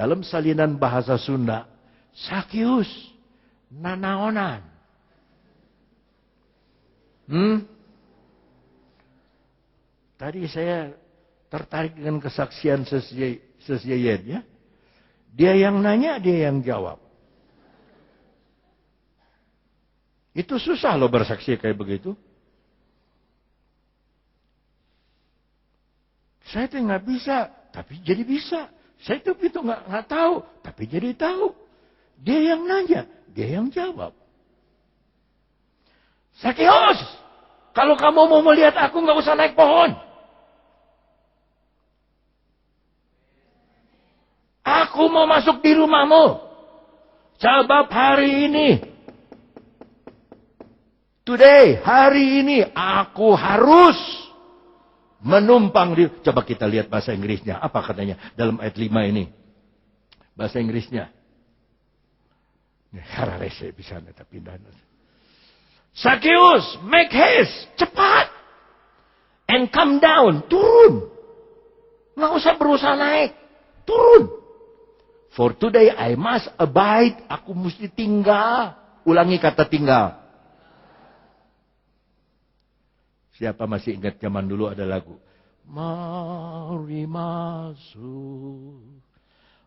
Dalam salinan bahasa Sunda, Sakius, nanaonan. Tadi saya tertarik dengan kesaksian Sesyeyen ya. Dia yang nanya, dia yang jawab. Itu susah loh bersaksi kayak begitu. Saya tuh nggak bisa, tapi jadi bisa. Saya tuh itu nggak tahu, tapi jadi tahu. Dia yang nanya, dia yang jawab. Sakius, kalau kamu mau melihat aku nggak usah naik pohon. Aku mau masuk di rumahmu. Sebab hari ini, hari ini aku harus menumpang di... Coba kita lihat bahasa Inggrisnya. Apa katanya dalam ayat 5 ini? Bahasa Inggrisnya. Hararese bisa neta pindah. Sakius, make haste. Cepat. And come down. Turun. Nggak usah berusaha naik. Turun. For today I must abide. Aku mesti tinggal. Ulangi kata tinggal. Siapa masih ingat zaman dulu ada lagu? Mari masuk,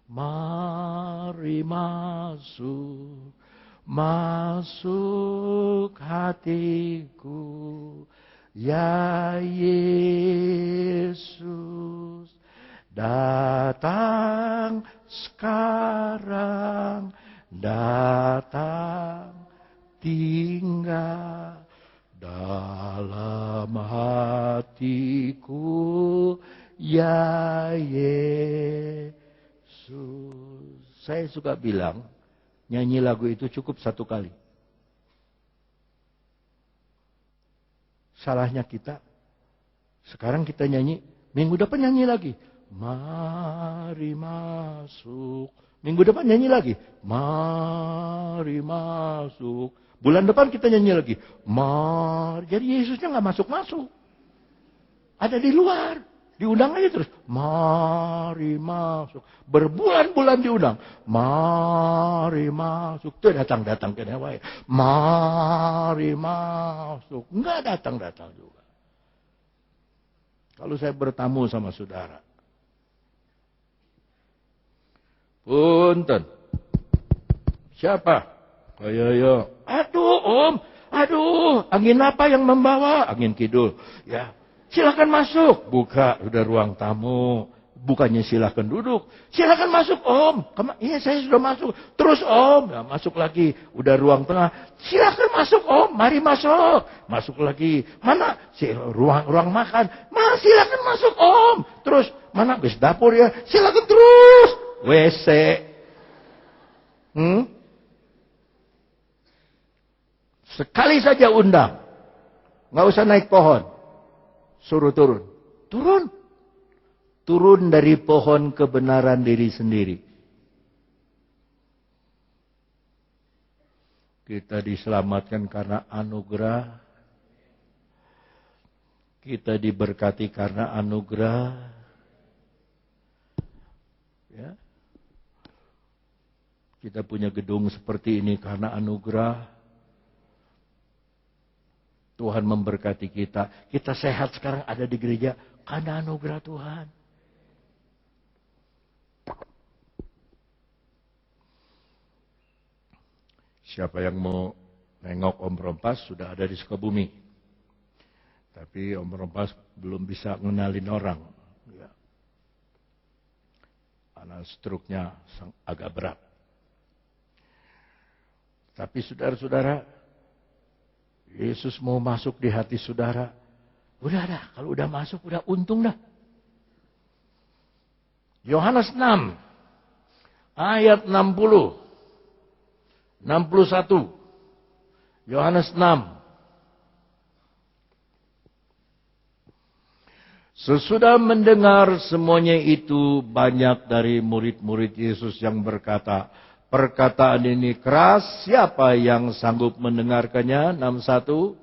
mari masuk, masuk hatiku, ya Yesus. Datang sekarang, datang tinggal dalam hatiku, ya Yesus. Saya suka bilang, nyanyi lagu itu cukup satu kali. Salahnya kita, sekarang kita nyanyi, minggu depan nyanyi lagi. Mari masuk. Minggu depan nyanyi lagi. Mari masuk. Bulan depan kita nyanyi lagi. Mari. Jadi Yesusnya nggak masuk-masuk. Ada di luar. Diundang aja terus. Mari masuk. Berbulan-bulan diundang. Mari masuk. Tuh datang-datang ke Hawaii. Mari masuk. Nggak datang-datang juga. Kalau saya bertamu sama saudara. Punten. Siapa? Ayo. Aduh om. Aduh. Angin apa yang membawa? Angin kidul. Ya. Silakan masuk. Buka. Udah ruang tamu. Bukannya silakan duduk. Silakan masuk om. Iya saya sudah masuk. Terus om. Ya, masuk lagi. Udah ruang tengah. Silakan masuk om. Mari masuk. Masuk lagi. Mana? Ruang makan. Silakan masuk om. Terus. Mana? Bis dapur ya. Silakan terus. WC. Sekali saja undang. Nggak usah naik pohon. Suruh turun. Turun. Turun dari pohon kebenaran diri sendiri. Kita diselamatkan karena anugerah. Kita diberkati karena anugerah. Ya. Kita punya gedung seperti ini karena anugerah. Tuhan memberkati kita. Kita sehat sekarang ada di gereja karena anugerah Tuhan. Siapa yang mau nengok Om Rompas sudah ada di Sukabumi. Tapi Om Rompas belum bisa ngenalin orang. Ya. Karena struknya agak berat. Tapi saudara-saudara, Yesus mau masuk di hati saudara. Udah dah, kalau udah masuk, udah untung dah. Yohanes 6, ayat 60. 61. Yohanes 6. Sesudah mendengar semuanya itu, banyak dari murid-murid Yesus yang berkata, perkataan ini keras, siapa yang sanggup mendengarkannya? 61.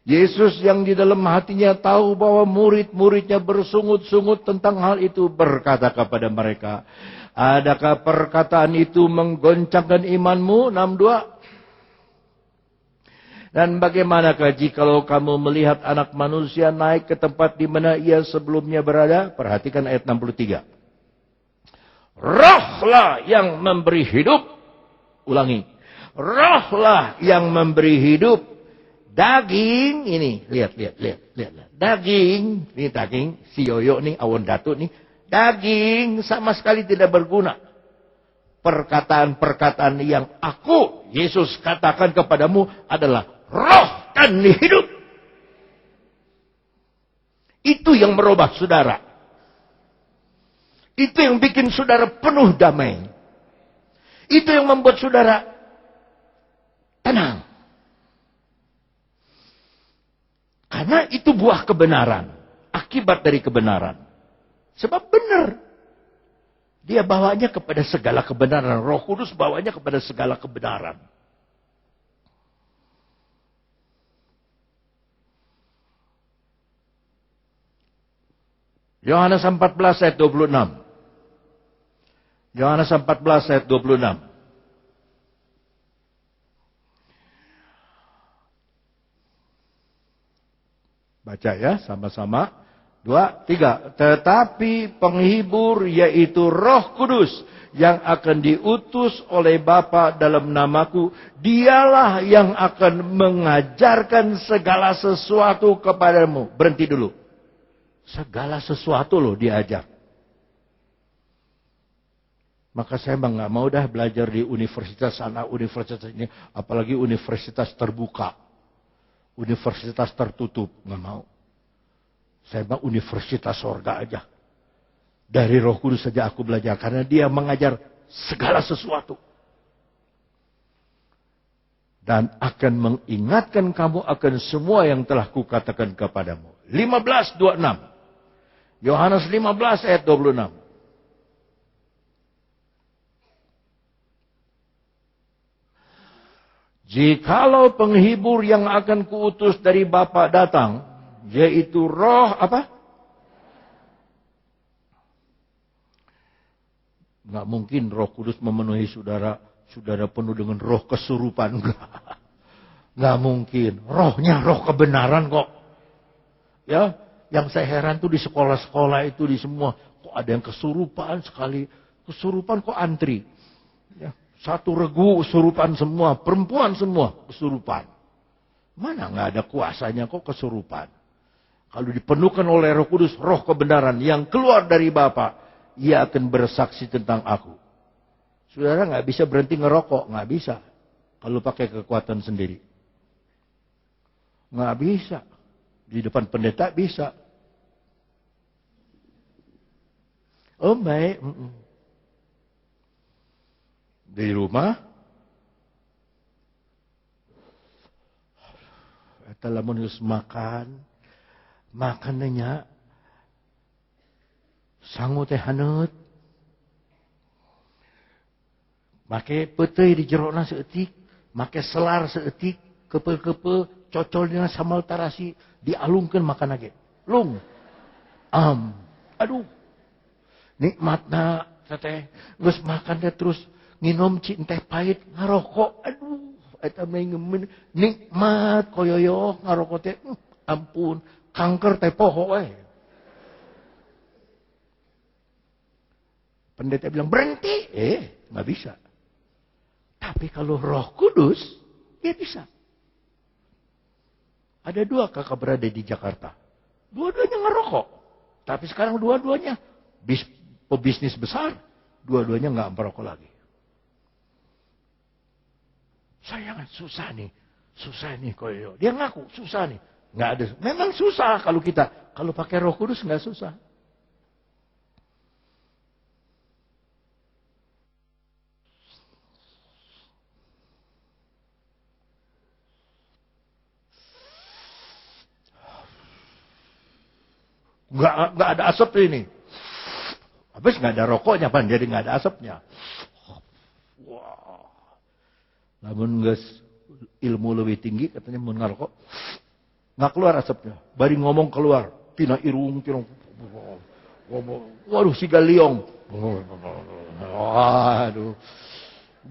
Yesus yang di dalam hatinya tahu bahwa murid-muridnya bersungut-sungut tentang hal itu berkata kepada mereka, adakah perkataan itu menggoncangkan imanmu? 62. Dan bagaimanakah jikalau kamu melihat anak manusia naik ke tempat di mana ia sebelumnya berada? Perhatikan ayat 63. Rohlah yang memberi hidup. Ulangi. Rohlah yang memberi hidup. Daging ini, lihat. Daging, ini daging, si Yoyo nih, Awon Datuk nih. Daging sama sekali tidak berguna. Perkataan-perkataan yang aku, Yesus katakan kepadamu adalah roh dan hidup. Itu yang merubah saudara. Itu yang bikin saudara penuh damai. Itu yang membuat saudara tenang. Karena itu buah kebenaran. Akibat dari kebenaran. Sebab benar. Dia bawanya kepada segala kebenaran. Roh Kudus bawanya kepada segala kebenaran. Yohanes 14 ayat 26. Yohanes 14 ayat 26. Baca ya, sama-sama. 2, 3. Tetapi penghibur yaitu Roh Kudus yang akan diutus oleh Bapa dalam namaku, dialah yang akan mengajarkan segala sesuatu kepadamu. Berhenti dulu. Segala sesuatu loh diajar. Maka saya memang nggak mau dah belajar di universitas sana, universitas ini, apalagi universitas terbuka. Universitas tertutup, nggak mau. Saya mau universitas sorga aja. Dari Roh Kudus saja aku belajar. Karena dia mengajar segala sesuatu. Dan akan mengingatkan kamu akan semua yang telah kukatakan kepadamu. 15:26. Yohanes 15 ayat 26. Jikalau penghibur yang akan kuutus dari Bapa datang, yaitu roh apa? Nggak mungkin Roh Kudus memenuhi saudara penuh dengan roh kesurupan. Nggak mungkin. Rohnya roh kebenaran kok. Ya, yang saya heran tuh di sekolah-sekolah itu di semua. Kok ada yang kesurupan sekali. Kesurupan kok antri. Ya. Satu regu kesurupan semua. Perempuan semua kesurupan. Mana nggak ada kuasanya kok kesurupan. Kalau dipenuhkan oleh Roh Kudus, roh kebenaran yang keluar dari Bapa, ia akan bersaksi tentang aku. Saudara nggak bisa berhenti ngerokok. Nggak bisa. Kalau pakai kekuatan sendiri. Nggak bisa. Di depan pendeta bisa. Oh baik. Di rumah, telah menulis makanannya, sangu teh haneut, make peuteuy di jerona seeutik, make selar seeutik, kepe-kepe, cocol dengan sambal tarasi, dialungkeun makan lagi. Lung. Aduh. Nikmatna teteh, geus makan teh terus nginom cin teh pahit, ngarokok. Aduh, eta mah nikmat koyoyo ngarokok teh. Ampun, kanker teh poho we. Pendeta bilang berhenti, nggak bisa. Tapi kalau Roh Kudus, dia bisa. Ada 2 kakak berada di Jakarta. Dua-duanya ngerokok. Tapi sekarang dua-duanya pebisnis besar. Dua-duanya nggak merokok lagi. Saya susah nih koyo. Dia ngaku susah nih. Nggak ada. Memang susah kalau pakai Roh Kudus nggak susah. Nggak ada asap ini. Habis nggak ada rokoknya, pan jadi nggak ada asapnya. Wah. Namun guys, ilmu lebih tinggi katanya mau ngerokok. Nggak keluar asapnya. Bari ngomong keluar. Tina irung. Waduh, si galiong. Waduh.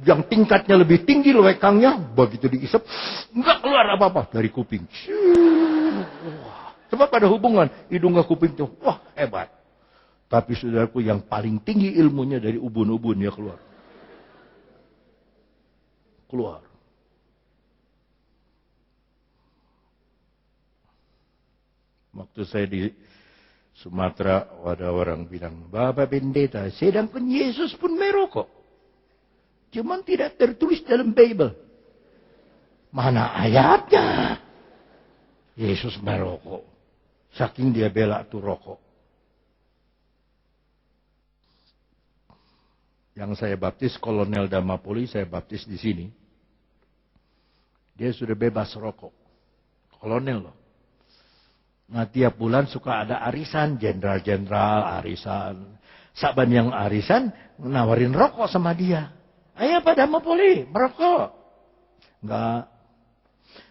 Yang tingkatnya lebih tinggi lewekangnya. Begitu diisap. Nggak keluar apa-apa dari kuping. Sebab ada hubungan hidung ke kuping itu. Wah, hebat. Tapi saudaraku, yang paling tinggi ilmunya dari ubun-ubun ya keluar. Keluar. Waktu saya di Sumatera, ada orang bilang, Bapak Pendeta, sedangkan Yesus pun merokok. Cuman tidak tertulis dalam Bible. Mana ayatnya? Yesus merokok. Saking dia bela tuh rokok. Yang saya baptis, Kolonel Damapoli, saya baptis di sini. Dia sudah bebas rokok. Kolonel loh. Nah, tiap bulan suka ada arisan, jenderal-jenderal arisan. Saban yang arisan nawarin rokok sama dia. Ayo Pak Damapoli, merokok. Enggak.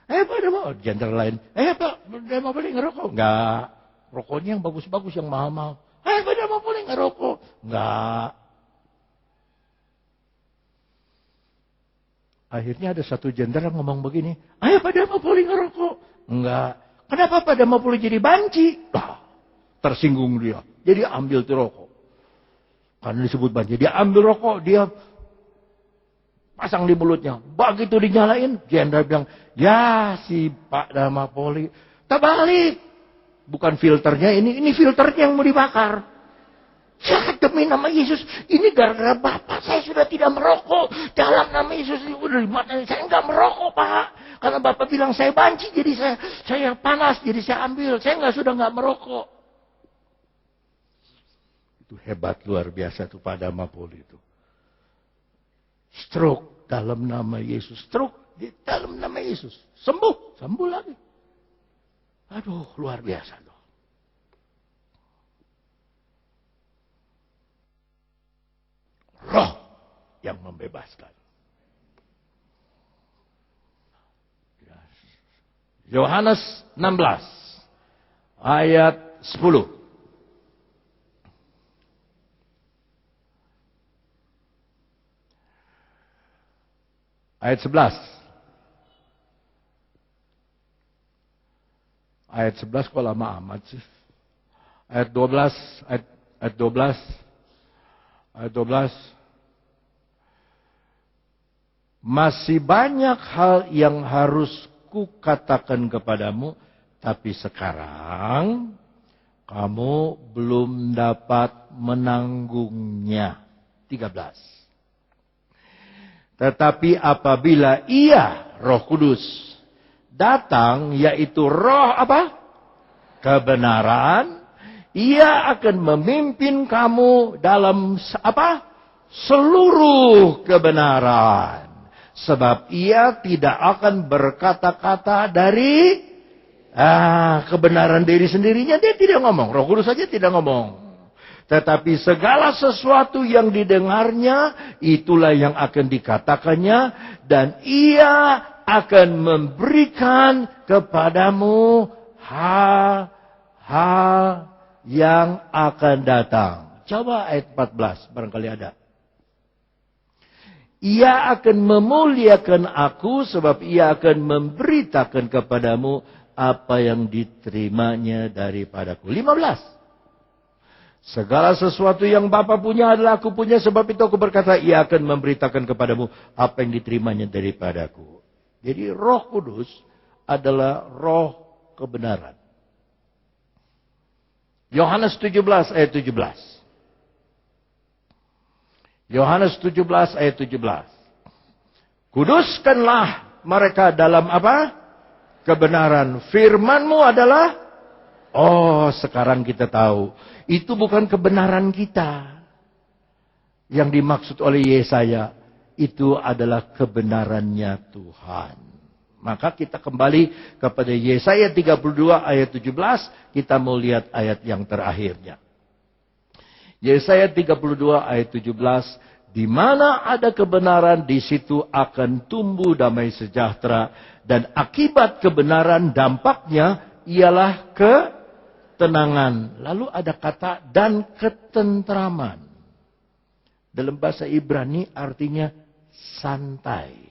Ayo Pak Damapoli, jenderal lain. Ayo Pak Damapoli ngerokok. Enggak. Rokoknya yang bagus-bagus, yang mahal-mahal. Ayo Pak Damapoli ngerokok. Enggak. Akhirnya ada satu jenderal ngomong begini. Ayo Pak Damapoli ngerokok. Enggak. Kenapa pada mau boleh jadi banci? Tersinggung dia. Jadi ambil tuh rokok. Karena disebut banci. Dia ambil rokok. Dia pasang di mulutnya. Begitu dinyalain. Jenderal bilang. Ya si Pak Damapoli. Terbalik. Bukan filternya ini. Ini filternya yang mau dibakar. Ya demi nama Yesus. Ini gara-gara Bapak. Saya sudah tidak merokok. Dalam nama Yesus. Saya enggak merokok Pak. Karena Bapak bilang saya banci, jadi saya panas, jadi saya ambil. Saya sudah nggak merokok. Itu hebat luar biasa tuh Pak Damapoli itu. Stroke dalam nama Yesus. Stroke di dalam nama Yesus. Sembuh, sembuh lagi. Aduh, luar biasa tuh. Roh yang membebaskan. Yohanes 16 ayat 10. Ayat 11. Ayat 11 kok lama amat sih. Ayat 12, ayat 12. Ayat 12. Masih banyak hal yang harus kukatakan kepadamu, tapi sekarang kamu belum dapat menanggungnya. 13. Tetapi apabila Ia, Roh Kudus, datang, yaitu Roh apa? Kebenaran, Ia akan memimpin kamu dalam apa? Seluruh kebenaran. Sebab Ia tidak akan berkata-kata dari kebenaran diri sendirinya. Dia tidak ngomong. Roh Kudus saja tidak ngomong. Tetapi segala sesuatu yang didengarnya, itulah yang akan dikatakannya. Dan Ia akan memberikan kepadamu hal-hal yang akan datang. Coba ayat 14, barangkali ada. Ia akan memuliakan aku sebab Ia akan memberitakan kepadamu apa yang diterimanya daripadaku. 15. Segala sesuatu yang Bapa punya adalah aku punya, sebab itu aku berkata Ia akan memberitakan kepadamu apa yang diterimanya daripadaku. Jadi Roh Kudus adalah roh kebenaran. Yohanes 17 ayat 17. Yohanes 17 ayat 17. Kuduskanlah mereka dalam apa? Kebenaran. Firman-Mu adalah, sekarang kita tahu. Itu bukan kebenaran kita. Yang dimaksud oleh Yesaya. Itu adalah kebenarannya Tuhan. Maka kita kembali kepada Yesaya 32 ayat 17. Kita mau lihat ayat yang terakhirnya. Yesaya 32 ayat 17. Di mana ada kebenaran, di situ akan tumbuh damai sejahtera. Dan akibat kebenaran dampaknya ialah ketenangan. Lalu ada kata dan ketentraman. Dalam bahasa Ibrani artinya santai.